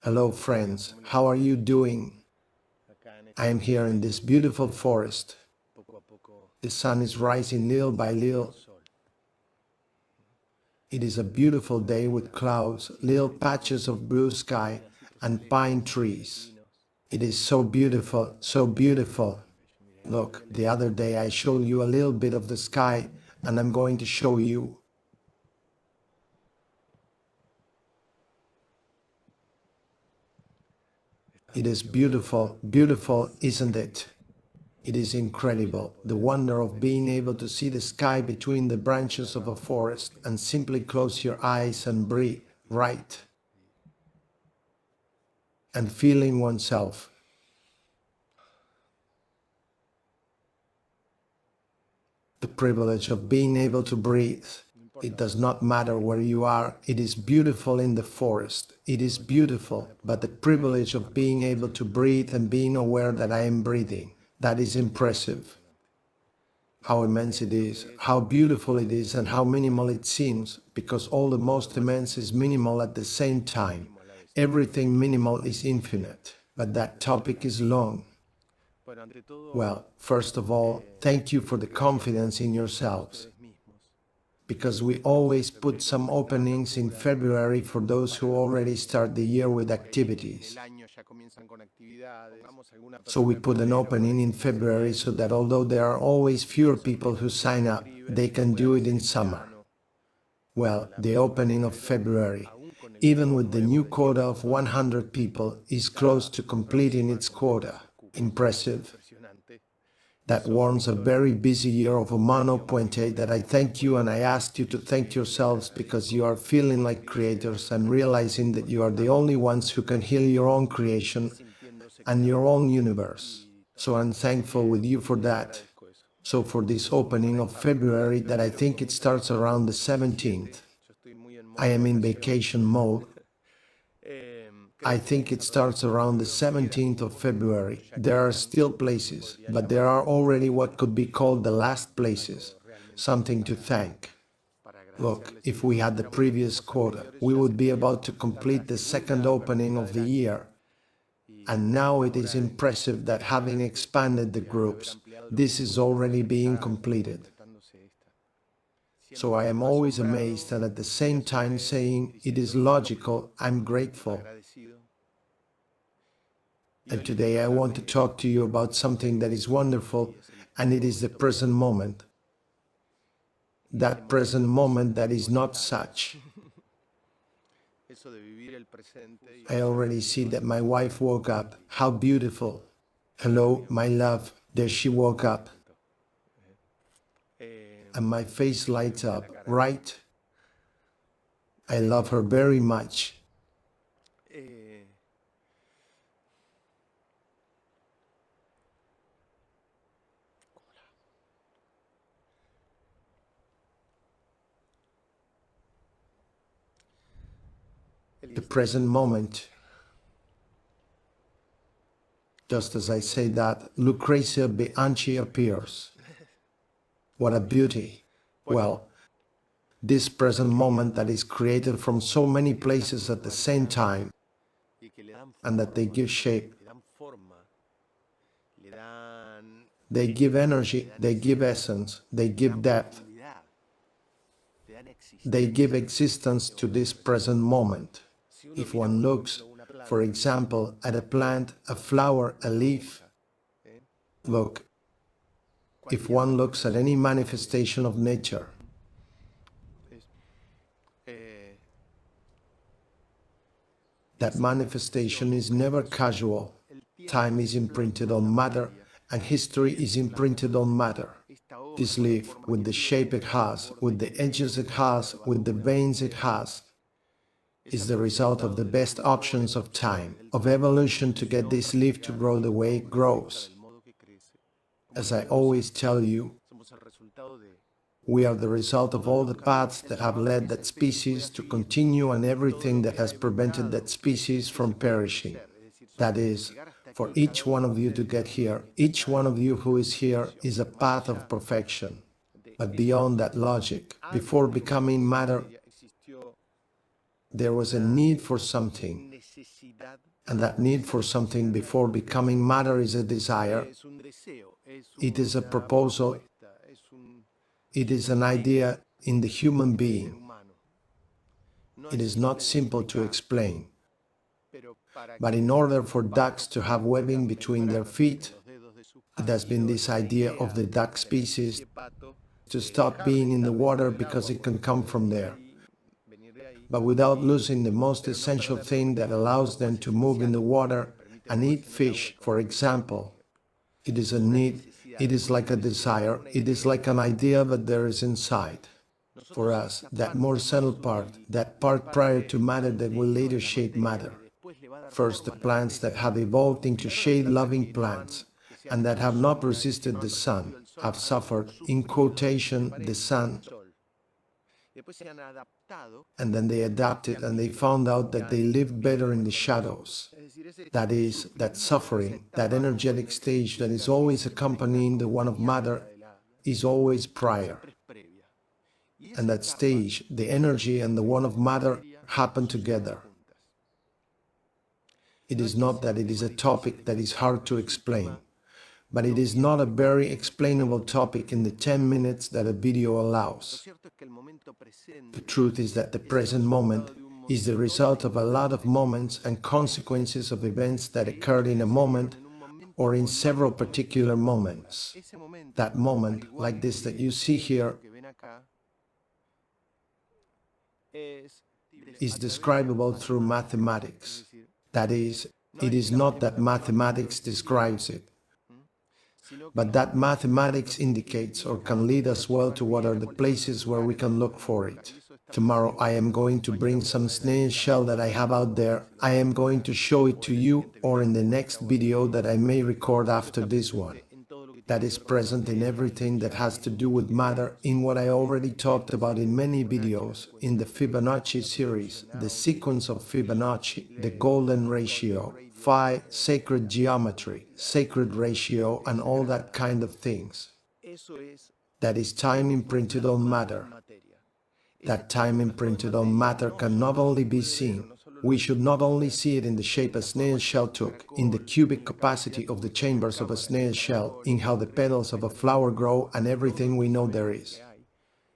Hello friends, how are you doing? I am here in this beautiful forest. The sun is rising little by little. It is a beautiful day with clouds, little patches of blue sky, and pine trees. It is so beautiful, so beautiful. Look, the other day I showed you a little bit of the sky, and I'm going to show you. It is beautiful, beautiful, isn't it? It is incredible, the wonder of being able to see the sky between the branches of a forest and simply close your eyes and breathe, right? And feeling oneself. The privilege of being able to breathe. It does not matter where you are, it is beautiful in the forest. It is beautiful, but the privilege of being able to breathe and being aware that I am breathing, that is impressive. How immense it is, how beautiful it is, and how minimal it seems, because all the most immense is minimal at the same time. Everything minimal is infinite, but that topic is long. Well, first of all, thank you for the confidence in yourselves, because we always put some openings in February for those who already start the year with activities. So we put an opening in February so that although there are always fewer people who sign up, they can do it in summer. Well, the opening of February, even with the new quota of 100 people, is close to completing its quota. Impressive. That warms a very busy year of Humano Puente that I thank you and I ask you to thank yourselves because you are feeling like creators and realizing that you are the only ones who can heal your own creation and your own universe. So I'm thankful with you for that. So for this opening of February that I think it starts around the 17th, I am in vacation mode. I think it starts around the 17th of February. There are still places, but there are already what could be called the last places, something to thank. Look, if we had the previous quota, we would be about to complete the second opening of the year. And now it is impressive that having expanded the groups, this is already being completed. So I am always amazed and at the same time saying it is logical, I'm grateful. And today I want to talk to you about something that is wonderful, and it is the present moment. That present moment that is not such. I already see that my wife woke up. How beautiful. Hello, my love. There she woke up. And my face lights up, right? I love her very much. The present moment. Just as I say that, Lucrecia Bianchi appears. What a beauty. Well, this present moment that is created from so many places at the same time, and that they give shape, they give energy, they give essence, they give depth, they give existence to this present moment. If one looks, for example, at a plant, a flower, a leaf, look, if one looks at any manifestation of nature, that manifestation is never casual. Time is imprinted on matter, and history is imprinted on matter. This leaf, with the shape it has, with the edges it has, with the veins it has, is the result of the best options of time, of evolution to get this leaf to grow the way it grows. As I always tell you, we are the result of all the paths that have led that species to continue and everything that has prevented that species from perishing. That is, for each one of you to get here, each one of you who is here is a path of perfection. But beyond that logic, before becoming matter, there was a need for something. And that need for something before becoming matter is a desire. It is a proposal. It is an idea in the human being. It is not simple to explain. But in order for ducks to have webbing between their feet, it has been this idea of the duck species to stop being in the water because it can come from there, but without losing the most essential thing that allows them to move in the water and eat fish, for example. It is a need, it is like a desire, it is like an idea that there is inside. For us, that more subtle part, that part prior to matter that will later shape matter. First, the plants that have evolved into shade-loving plants and that have not resisted the sun, have suffered, in quotation, the sun, and then they adapted and they found out that they lived better in the shadows. That is, that suffering, that energetic stage that is always accompanying the one of matter, is always prior. And that stage, the energy and the one of matter, happen together. It is not that it is a topic that is hard to explain, but it is not a very explainable topic in the 10 minutes that a video allows. The truth is that the present moment is the result of a lot of moments and consequences of events that occurred in a moment or in several particular moments. That moment, like this that you see here, is describable through mathematics. That is, it is not that mathematics describes it, but that mathematics indicates or can lead us well to what are the places where we can look for it. Tomorrow I am going to bring some snail shell that I have out there. I am going to show it to you, or in the next video that I may record after this one. That is present in everything that has to do with matter, in what I already talked about in many videos, in the Fibonacci series, the sequence of Fibonacci, the golden ratio, phi, sacred geometry, sacred ratio, and all that kind of things. That is time imprinted on matter. That time imprinted on matter can not only be seen, we should not only see it in the shape a snail shell took, in the cubic capacity of the chambers of a snail shell, in how the petals of a flower grow and everything we know there is.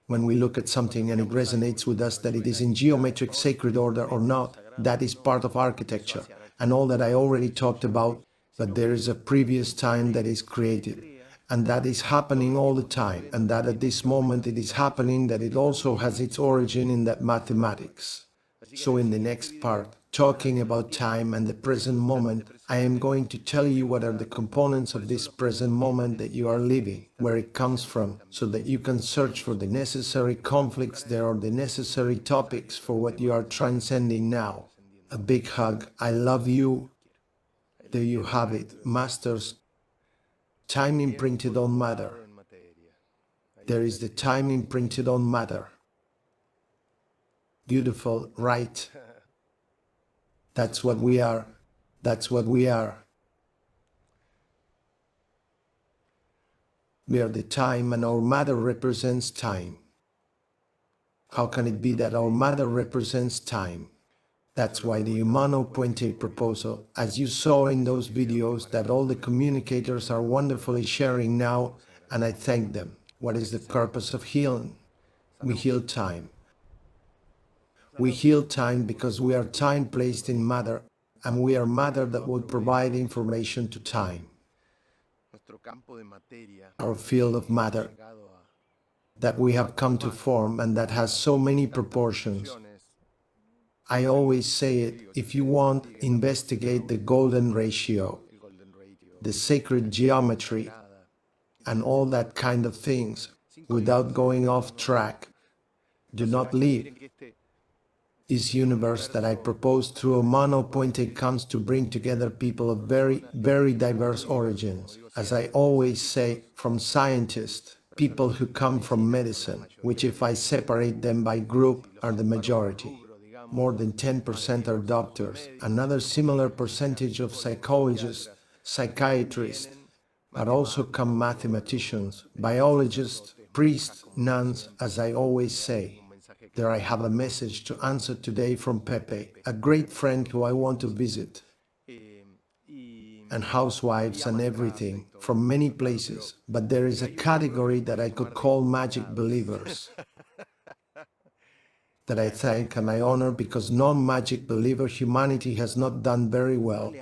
When we look at something and it resonates with us that it is in geometric sacred order or not, that is part of architecture, and all that I already talked about, but there is a previous time that is created, and that is happening all the time, and that at this moment it is happening, that it also has its origin in that mathematics. So in the next part, talking about time and the present moment, I am going to tell you what are the components of this present moment that you are living, where it comes from, so that you can search for the necessary conflicts there or the necessary topics for what you are transcending now. A big hug. I love you. There you have it, masters. Time imprinted on matter. There is the time imprinted on matter. Beautiful, right? That's what we are. That's what we are. We are the time, and our matter represents time. How can it be that our matter represents time? That's why the Humano Puente proposal, as you saw in those videos that all the communicators are wonderfully sharing now, and I thank them. What is the purpose of healing? We heal time. We heal time because we are time placed in matter, and we are matter that will provide information to time. Our field of matter that we have come to form and that has so many proportions. I always say it, if you want, investigate the golden ratio, the sacred geometry, and all that kind of things, without going off track. Do not leave. This universe that I propose through Humano Puente comes to bring together people of very, very diverse origins. As I always say, from scientists, people who come from medicine, which if I separate them by group are the majority. More than 10% are doctors, another similar percentage of psychologists, psychiatrists, but also come mathematicians, biologists, priests, nuns, as I always say. There I have a message to answer today from Pepe, a great friend who I want to visit. and housewives and everything from many places, but there is a category that I could call magic believers that I thank and I honor because non-magic believer humanity has not done very well,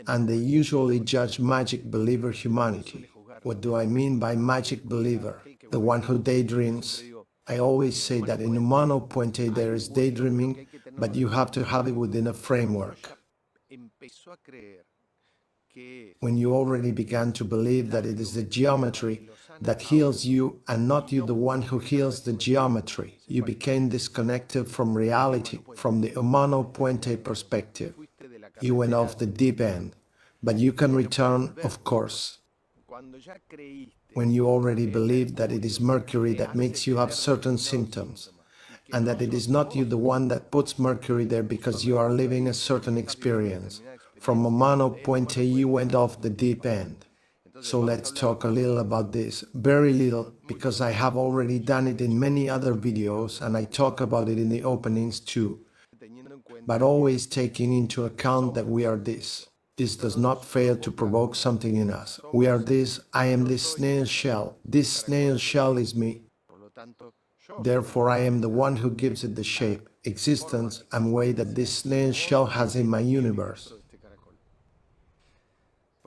and they usually judge magic believer humanity. What do I mean by magic believer? The one who daydreams. I always say that in Humano Puente there is daydreaming, but you have to have it within a framework. When you already began to believe that it is the geometry that heals you and not you the one who heals the geometry, you became disconnected from reality, from the Humano Puente perspective. You went off the deep end, but you can return, of course. When you already believe that it is Mercury that makes you have certain symptoms, and that it is not you the one that puts Mercury there because you are living a certain experience. From Humano Puente you went off the deep end. So let's talk a little about this, very little, because I have already done it in many other videos and I talk about it in the openings too. But always taking into account that we are this. This does not fail to provoke something in us. We are this, I am this snail shell. This snail shell is me. Therefore, I am the one who gives it the shape, existence, and way that this snail shell has in my universe.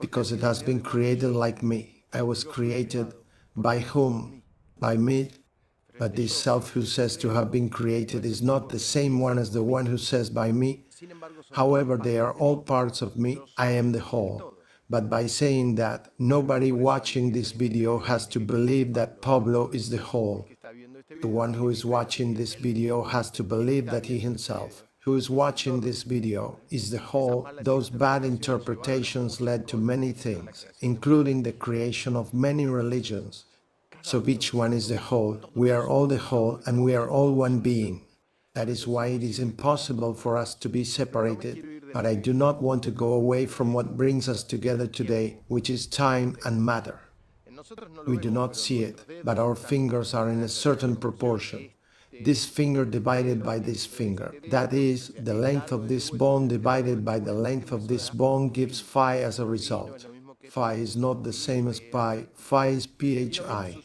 Because it has been created like me. I was created by whom? By me. But this self who says to have been created is not the same one as the one who says by me. However, they are all parts of me. I am the whole. But by saying that, nobody watching this video has to believe that Pablo is the whole. The one who is watching this video has to believe that he himself, who is watching this video, is the whole. Those bad interpretations led to many things, including the creation of many religions. So each one is the whole, we are all the whole, and we are all one being. That is why it is impossible for us to be separated. But I do not want to go away from what brings us together today, which is time and matter. We do not see it, but our fingers are in a certain proportion. This finger divided by this finger. That is, the length of this bone divided by the length of this bone gives phi as a result. Phi is not the same as pi, phi is phi.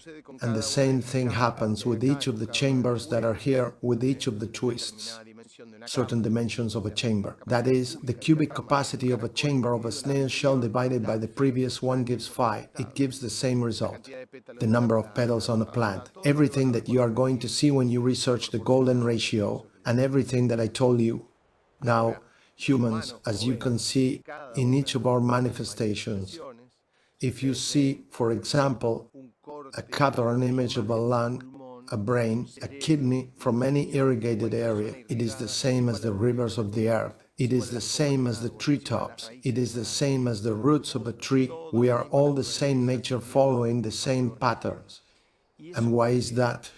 And the same thing happens with each of the chambers that are here, with each of the twists. Certain dimensions of a chamber. That is, the cubic capacity of a chamber of a snail shell divided by the previous one gives phi. It gives the same result. The number of petals on a plant. Everything that you are going to see when you research the golden ratio, and everything that I told you. Now, humans, as you can see in each of our manifestations, if you see, for example, a cut or an image of a lung, a brain, a kidney from any irrigated area, it is the same as the rivers of the earth. It is the same as the treetops. It is the same as the roots of a tree. We are all the same nature following the same patterns. And why is that?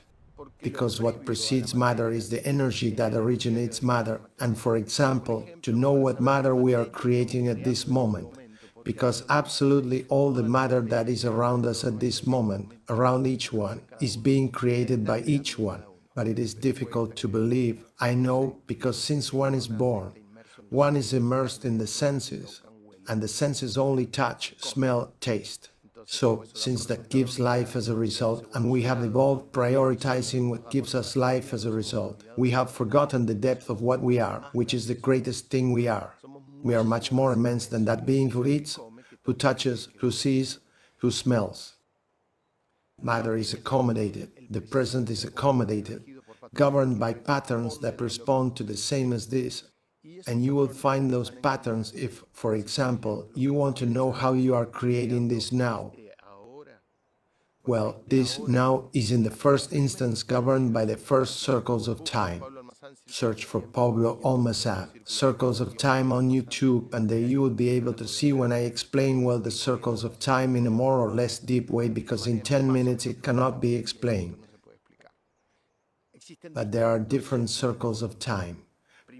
Because what precedes matter is the energy that originates matter. And for example, to know what matter we are creating at this moment. Because absolutely all the matter that is around us at this moment, around each one, is being created by each one. But it is difficult to believe, I know, because since one is born, one is immersed in the senses, and the senses only touch, smell, taste. So, since that gives life as a result, and we have evolved prioritizing what gives us life as a result, we have forgotten the depth of what we are, which is the greatest thing we are. We are much more immense than that being who eats, who touches, who sees, who smells. Matter is accommodated, the present is accommodated, governed by patterns that respond to the same as this. And you will find those patterns if, for example, you want to know how you are creating this now. Well, this now is in the first instance governed by the first circles of time. Search for Pablo Almazán, Circles of Time on YouTube, and there you will be able to see when I explain well the circles of time in a more or less deep way, because in 10 minutes it cannot be explained. But there are different circles of time.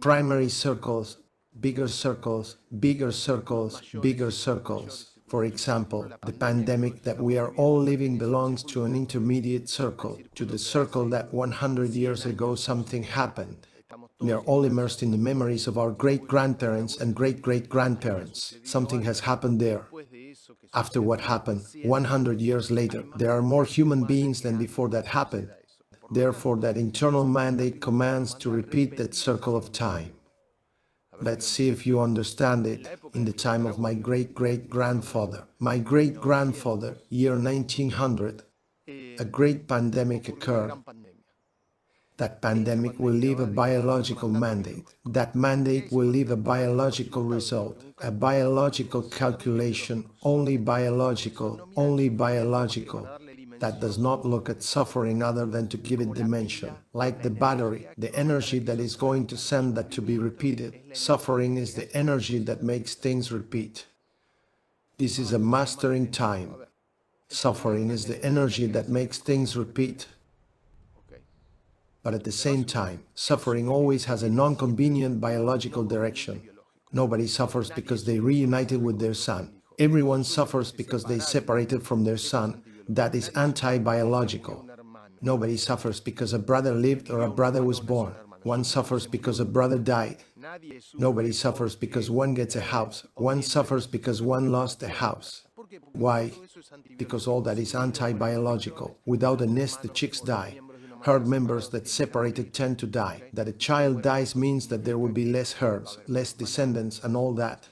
Primary circles, bigger circles, bigger circles, bigger circles. For example, the pandemic that we are all living belongs to an intermediate circle, to the circle that 100 years ago something happened. We are all immersed in the memories of our great-grandparents and great-great-grandparents. Something has happened there. After what happened, 100 years later, there are more human beings than before that happened. Therefore, that internal mandate commands to repeat that circle of time. Let's see if you understand it. In the time of my great-great-grandfather, year 1900, a great pandemic occurred. That pandemic will leave a biological mandate. That mandate will leave a biological result, a biological calculation, only biological, that does not look at suffering other than to give it dimension. Like the battery, the energy that is going to send that to be repeated. Suffering is the energy that makes things repeat. This is a mastering time. Suffering is the energy that makes things repeat. But at the same time, suffering always has a non-convenient biological direction. Nobody suffers because they reunited with their son. Everyone suffers because they separated from their son. That is anti-biological. Nobody suffers because a brother lived or a brother was born. One suffers because a brother died. Nobody suffers because one gets a house. One suffers because one lost a house. Why? Because all that is anti-biological. Without a nest, the chicks die. Herd members that separated tend to die. That a child dies means that there will be less herds, less descendants, and all that.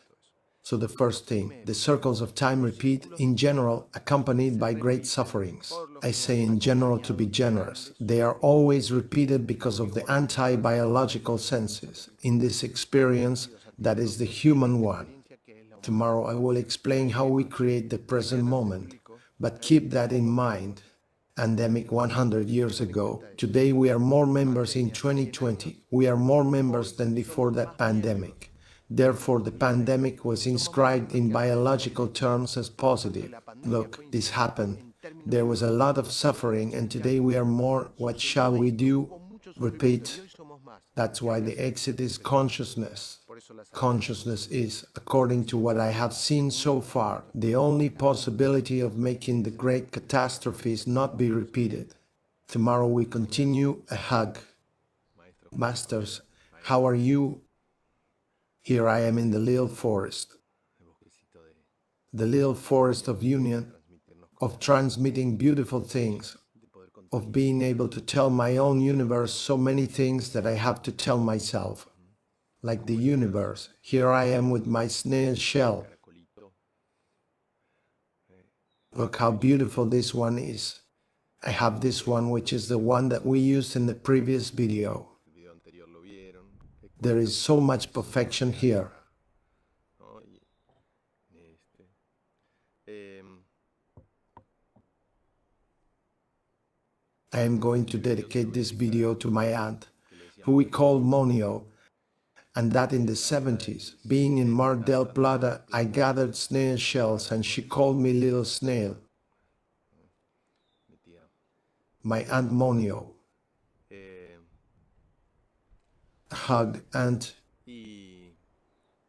So the first thing, the circles of time repeat, in general, accompanied by great sufferings. I say in general to be generous. They are always repeated because of the anti-biological senses. In this experience, that is the human one. Tomorrow I will explain how we create the present moment. But keep that in mind. Pandemic 100 years ago. Today we are more members in 2020. We are more members than before that pandemic. Therefore, the pandemic was inscribed in biological terms as positive. Look, this happened. There was a lot of suffering, and today we are more. What shall we do? Repeat. That's why the exit is consciousness. Consciousness is, according to what I have seen so far, the only possibility of making the great catastrophes not be repeated. Tomorrow we continue. A hug. Masters, how are you? Here I am in the little forest. The little forest of union, of transmitting beautiful things, of being able to tell my own universe so many things that I have to tell myself. Like the universe, here I am with my snail shell. Look how beautiful this one is. I have this one, which is the one that we used in the previous video. There is so much perfection here. I am going to dedicate this video to my aunt, who we call Monio, and that in the 70s, being in Mar del Plata, I gathered snail shells and she called me Little Snail. My Aunt Monio. Hug, Aunt.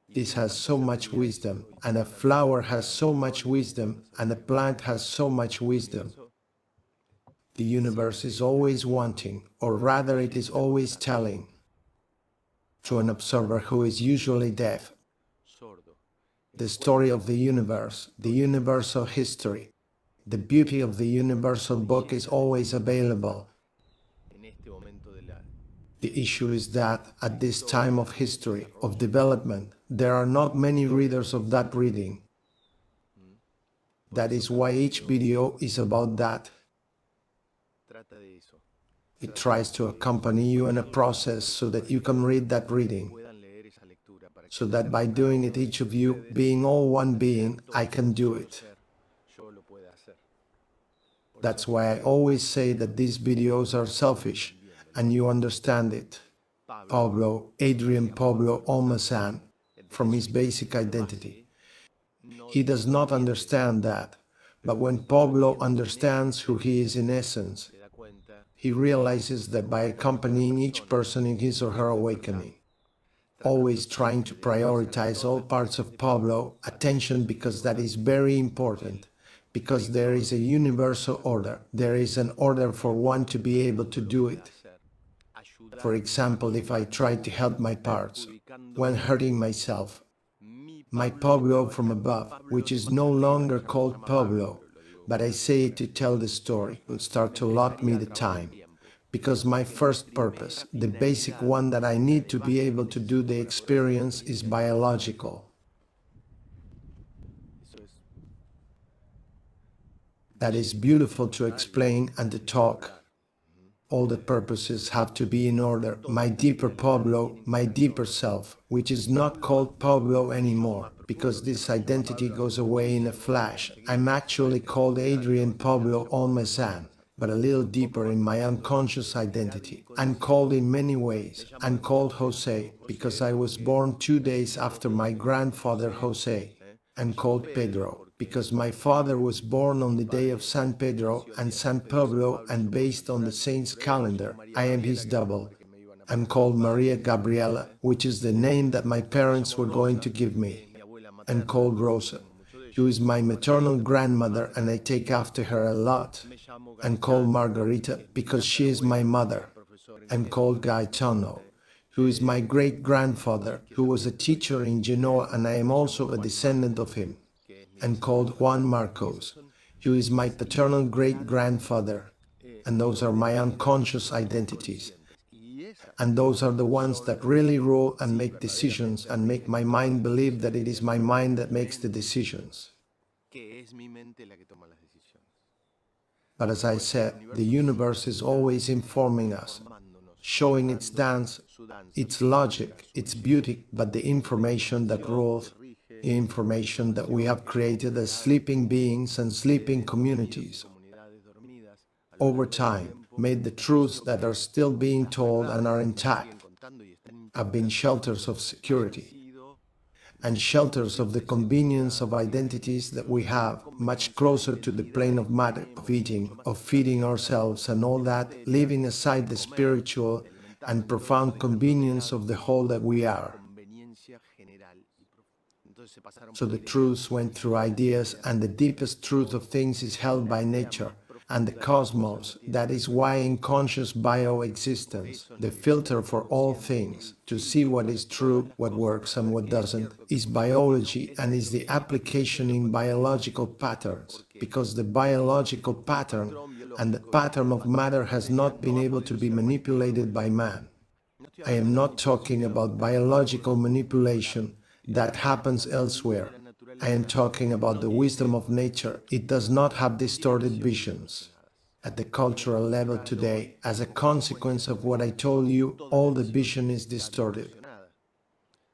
This has so much wisdom, and a flower has so much wisdom, and a plant has so much wisdom. The universe is always wanting, or rather it is always telling, to an observer who is usually deaf, the story of the universe, the universal history, the beauty of the universal book is always available. The issue is that, at this time of history, of development, there are not many readers of that reading. That is why each video is about that. It tries to accompany you in a process so that you can read that reading. So that by doing it, each of you, being all one being, I can do it. That's why I always say that these videos are selfish, and you understand it. Pablo Almazán, from his basic identity. He does not understand that, but when Pablo understands who he is in essence, he realizes that by accompanying each person in his or her awakening, always trying to prioritize all parts of Pablo, attention, because that is very important, because there is a universal order, there is an order for one to be able to do it. For example, if I try to help my parts when hurting myself, my Pablo from above, which is no longer called Pablo, but I say it to tell the story, will start to allot me the time. Because my first purpose, the basic one that I need to be able to do the experience, is biological. That is beautiful to explain and to talk. All the purposes have to be in order. My deeper Pablo, my deeper self, which is not called Pablo anymore, because this identity goes away in a flash. I'm actually called Adrian Pablo Almazán, but a little deeper in my unconscious identity. I'm called in many ways. I'm called Jose, because I was born 2 days after my grandfather Jose. I'm called Pedro, because my father was born on the day of San Pedro and San Pablo, and based on the saint's calendar, I am his double. I'm called Maria Gabriela, which is the name that my parents were going to give me. I'm called Rosa, who is my maternal grandmother, and I take after her a lot. I'm called Margarita, because she is my mother. I'm called Gaetano, who is my great-grandfather, who was a teacher in Genoa, and I am also a descendant of him. I'm called Juan Marcos, who is my paternal great-grandfather, and those are my unconscious identities. And those are the ones that really rule and make decisions and make my mind believe that it is my mind that makes the decisions. But as I said, the universe is always informing us, showing its dance, its logic, its beauty, but the information that rules, the information that we have created as sleeping beings and sleeping communities, over time, made the truths that are still being told and are intact, have been shelters of security, and shelters of the convenience of identities that we have, much closer to the plane of matter, of eating, of feeding ourselves and all that, leaving aside the spiritual and profound convenience of the whole that we are. So the truths went through ideas, and the deepest truth of things is held by nature and the cosmos. That is why in conscious bioexistence, the filter for all things, to see what is true, what works and what doesn't, is biology, and is the application in biological patterns, because the biological pattern and the pattern of matter has not been able to be manipulated by man. I am not talking about biological manipulation that happens elsewhere. I am talking about the wisdom of nature. It does not have distorted visions. At the cultural level today, as a consequence of what I told you, all the vision is distorted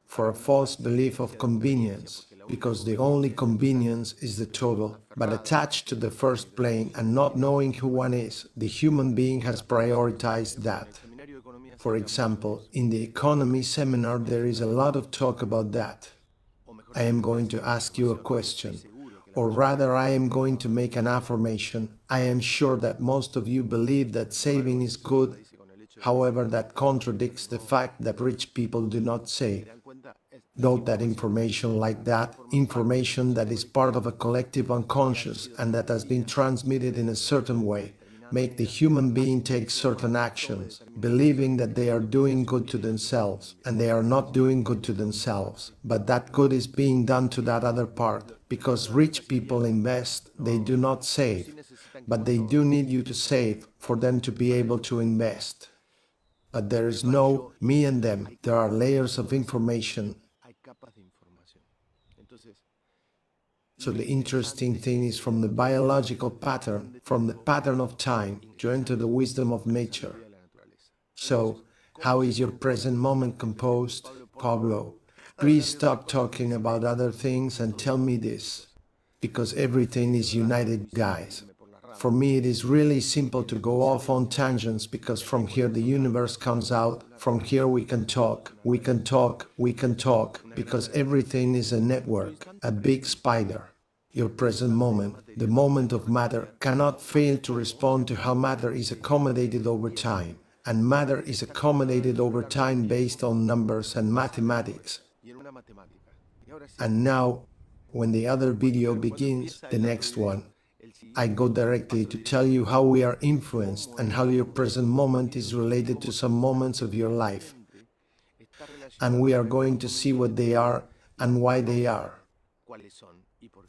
for a false belief of convenience, because the only convenience is the total, but attached to the first plane and not knowing who one is, the human being has prioritized that. For example, in the economy seminar there is a lot of talk about that. I am going to ask you a question, or rather I am going to make an affirmation. I am sure that most of you believe that saving is good, however that contradicts the fact that rich people do not save. Note that information like that, information that is part of a collective unconscious and that has been transmitted in a certain way, make the human being take certain actions, believing that they are doing good to themselves, and they are not doing good to themselves, but that good is being done to that other part, because rich people invest, they do not save, but they do need you to save for them to be able to invest. But there is no me and them, there are layers of information. So the interesting thing is from the biological pattern, from the pattern of time, to enter the wisdom of nature. So, how is your present moment composed? Pablo, please stop talking about other things and tell me this. Because everything is united, guys. For me it is really simple to go off on tangents, because from here the universe comes out, from here we can talk, we can talk, we can talk, because everything is a network, a big spider. Your present moment, the moment of matter, cannot fail to respond to how matter is accommodated over time, and matter is accommodated over time based on numbers and mathematics. And now, when the other video begins, the next one, I go directly to tell you how we are influenced and how your present moment is related to some moments of your life. And we are going to see what they are and why they are.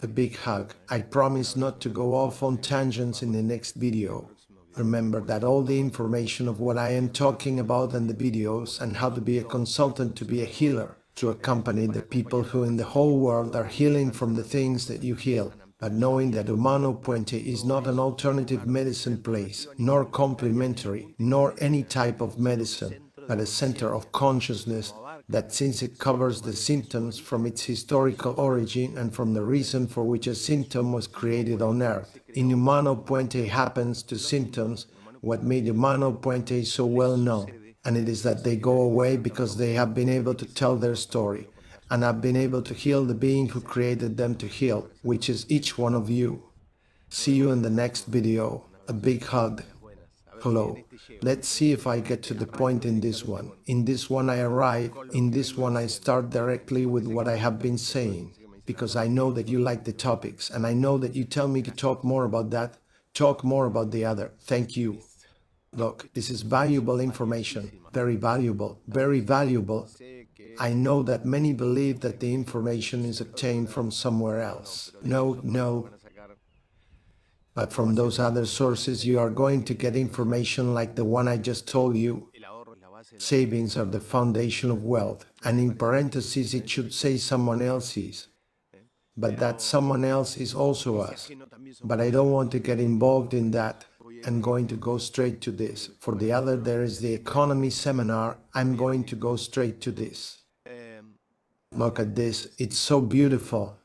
A big hug. I promise not to go off on tangents in the next video. Remember that all the information of what I am talking about in the videos and how to be a consultant to be a healer, to accompany the people who in the whole world are healing from the things that you heal, but knowing that Humano Puente is not an alternative medicine place, nor complementary, nor any type of medicine, but a center of consciousness that, since it covers the symptoms from its historical origin and from the reason for which a symptom was created on Earth. In Humano Puente happens to symptoms what made Humano Puente so well known, and it is that they go away because they have been able to tell their story, and have been able to heal the being who created them to heal, which is each one of you. See you in the next video. A big hug. Hello. Let's see if I get to the point in this one. In this one I arrive, in this one I start directly with what I have been saying, because I know that you like the topics, and I know that you tell me to talk more about that, talk more about the other. Thank you. Look, this is valuable information, very valuable, very valuable. I know that many believe that the information is obtained from somewhere else. No. But from those other sources you are going to get information like the one I just told you. Savings are the foundation of wealth, and in parentheses it should say someone else's. But that someone else is also us. But I don't want to get involved in that. I'm going to go straight to this. For the other there is the economy seminar. I'm going to go straight to this. Look at this, it's so beautiful.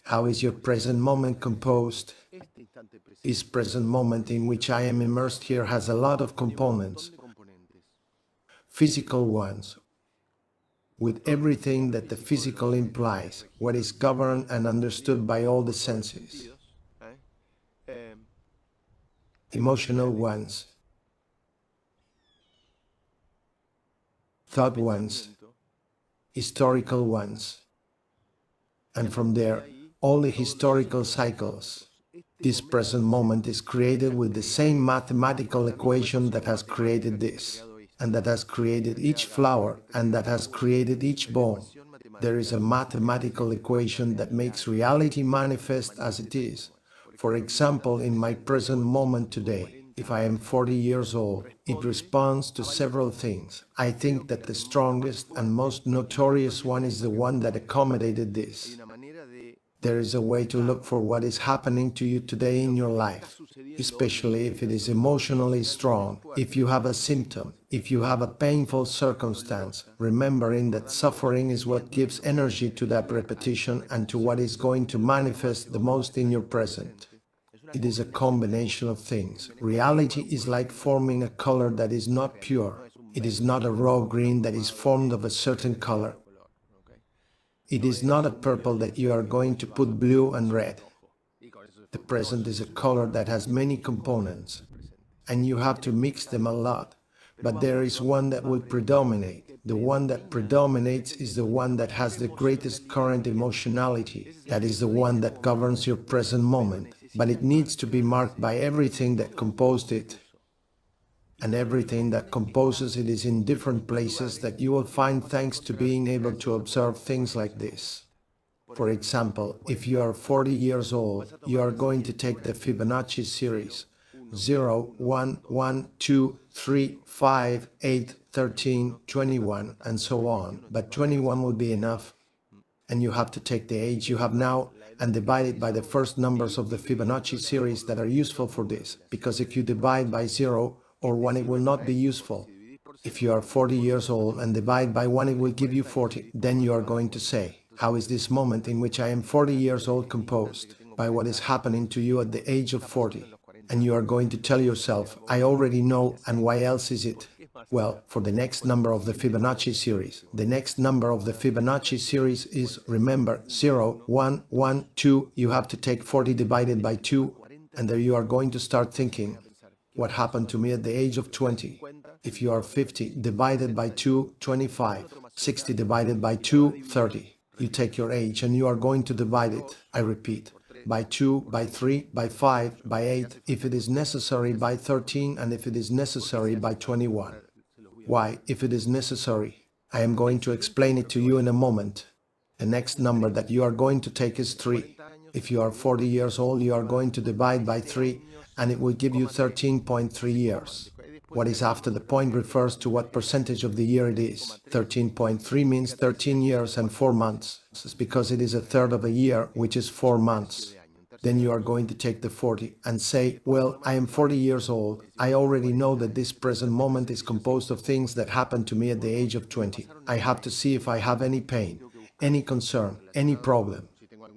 How is your present moment composed? This present moment in which I am immersed here has a lot of components. Physical ones, with everything that the physical implies, what is governed and understood by all the senses. Emotional ones, thought ones, historical ones, and from there, all the historical cycles. This present moment is created with the same mathematical equation that has created this, and that has created each flower, and that has created each bone. There is a mathematical equation that makes reality manifest as it is. For example, in my present moment today, if I am 40 years old, it responds to several things. I think that the strongest and most notorious one is the one that accommodated this. There is a way to look for what is happening to you today in your life, especially if it is emotionally strong, if you have a symptom, if you have a painful circumstance, remembering that suffering is what gives energy to that repetition and to what is going to manifest the most in your present. It is a combination of things. Reality is like forming a color that is not pure. It is not a raw green that is formed of a certain color. It is not a purple that you are going to put blue and red. The present is a color that has many components, and you have to mix them a lot. But there is one that will predominate. The one that predominates is the one that has the greatest current emotionality. That is the one that governs your present moment. But it needs to be marked by everything that composed it. And everything that composes it is in different places that you will find thanks to being able to observe things like this. For example, if you are 40 years old, you are going to take the Fibonacci series 0, 1, 1, 2, 3, 5, 8, 13, 21, and so on. But 21 will be enough. And you have to take the age you have now and divide it by the first numbers of the Fibonacci series that are useful for this, because if you divide by 0 or 1, it will not be useful. If you are 40 years old and divide by 1, it will give you 40. Then you are going to say, how is this moment in which I am 40 years old composed? By what is happening to you at the age of 40. And you are going to tell yourself, I already know, and why else is it? Well, for the next number of the Fibonacci series. The next number of the Fibonacci series is, remember, 0, 1, 1, 2. You have to take 40 divided by 2, and there you are going to start thinking, what happened to me at the age of 20? If you are 50 divided by 2, 25. 60 divided by 2, 30. You take your age and you are going to divide it. I repeat, by 2, by 3, by 5, by 8, if it is necessary by 13, and if it is necessary by 21. Why, if it is necessary? I am going to explain it to you in a moment. The next number that you are going to take is 3. If you are 40 years old, you are going to divide by 3, and it will give you 13.3 years. What is after the point refers to what percentage of the year it is. 13.3 means 13 years and 4 months. This is because it is a third of a year, which is 4 months. Then you are going to take the 40 and say, well, I am 40 years old. I already know that this present moment is composed of things that happened to me at the age of 20. I have to see if I have any pain, any concern, any problem.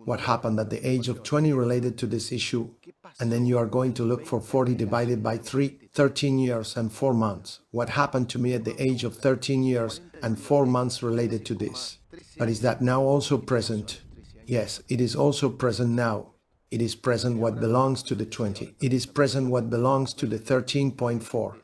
What happened at the age of 20 related to this issue? And then you are going to look for 40 divided by 3, 13 years and 4 months. What happened to me at the age of 13 years and 4 months related to this? But is that now also present? Yes, it is also present now. It is present what belongs to the 20. It is present what belongs to the 13.4.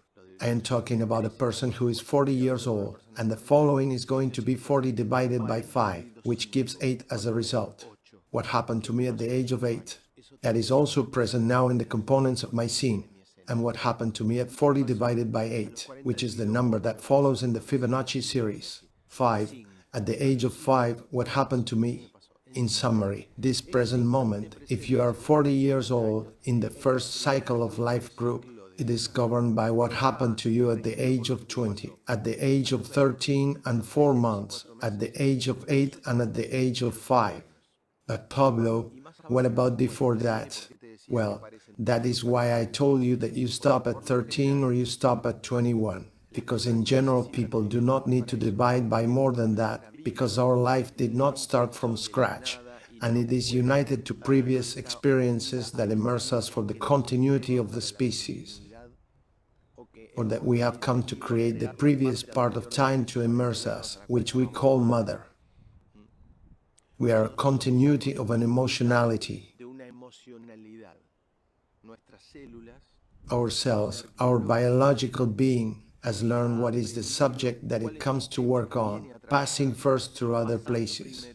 I am talking about a person who is 40 years old, and the following is going to be 40 divided by 5, which gives 8 as a result. What happened to me at the age of 8? That is also present now in the components of my scene. And what happened to me at 40 divided by 8, which is the number that follows in the Fibonacci series. 5. At the age of 5, what happened to me? In summary, this present moment, if you are 40 years old in the first cycle of life group, it is governed by what happened to you at the age of 20, at the age of 13 and 4 months, at the age of 8 and at the age of 5. But Pablo, what about before that? Well, that is why I told you that you stop at 13 or you stop at 21. Because in general people do not need to divide by more than that, because our life did not start from scratch, and it is united to previous experiences that immerse us for the continuity of the species, or that we have come to create the previous part of time to immerse us, which we call mother. We are a continuity of an emotionality. Our cells, our biological being, has learned what is the subject that it comes to work on, passing first through other places.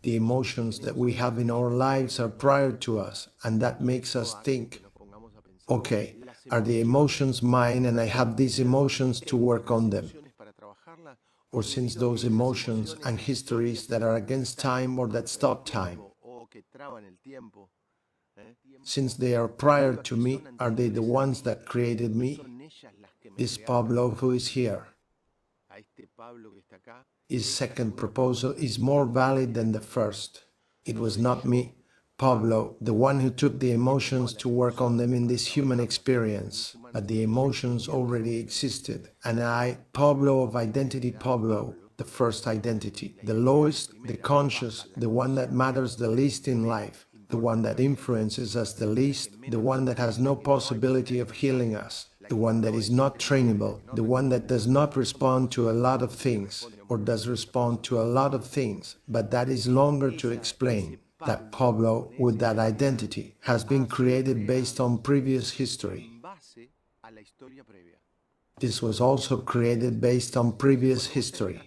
The emotions that we have in our lives are prior to us, and that makes us think, okay, are the emotions mine and I have these emotions to work on them? Or since those emotions and histories that are against time or that stop time, since they are prior to me, are they the ones that created me? This Pablo who is here, his second proposal is more valid than the first. It was not me, Pablo, the one who took the emotions to work on them in this human experience, but the emotions already existed, and I, Pablo of identity Pablo, the first identity, the lowest, the conscious, the one that matters the least in life, the one that influences us the least, the one that has no possibility of healing us, the one that is not trainable, the one that does not respond to a lot of things, or does respond to a lot of things, but that is longer to explain. That Pablo, with that identity, has been created based on previous history. This was also created based on previous history.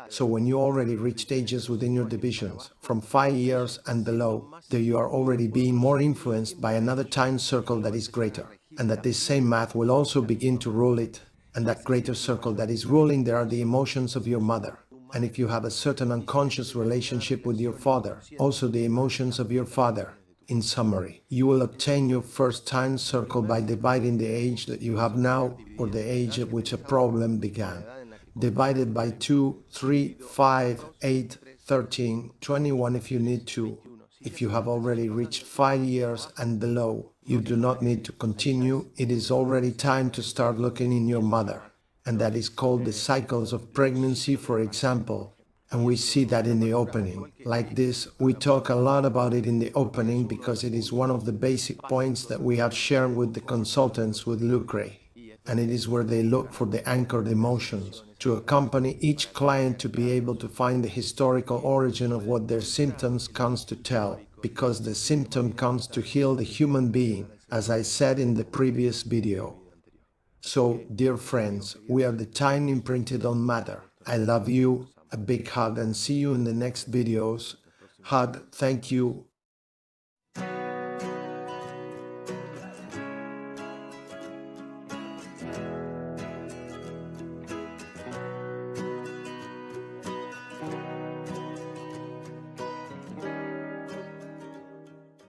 So when you already reached ages within your divisions, from 5 years and below, there you are already being more influenced by another time circle that is greater, and that this same math will also begin to rule it, and that greater circle that is ruling there are the emotions of your mother. And if you have a certain unconscious relationship with your father, also the emotions of your father. In summary, you will obtain your first time circle by dividing the age that you have now, or the age at which a problem began, divided by 2, 3, 5, 8, 13, 21 if you need to. If you have already reached 5 years and below, you do not need to continue. It is already time to start looking in your mother. And that is called the cycles of pregnancy, for example. And we see that in the opening. Like this, we talk a lot about it in the opening because it is one of the basic points that we have shared with the consultants with Lucre. And it is where they look for the anchored emotions to accompany each client to be able to find the historical origin of what their symptoms comes to tell, because the symptom comes to heal the human being, as I said in the previous video. So, dear friends, we are the time imprinted on matter. I love you, a big hug, and see you in the next videos. Hud, thank you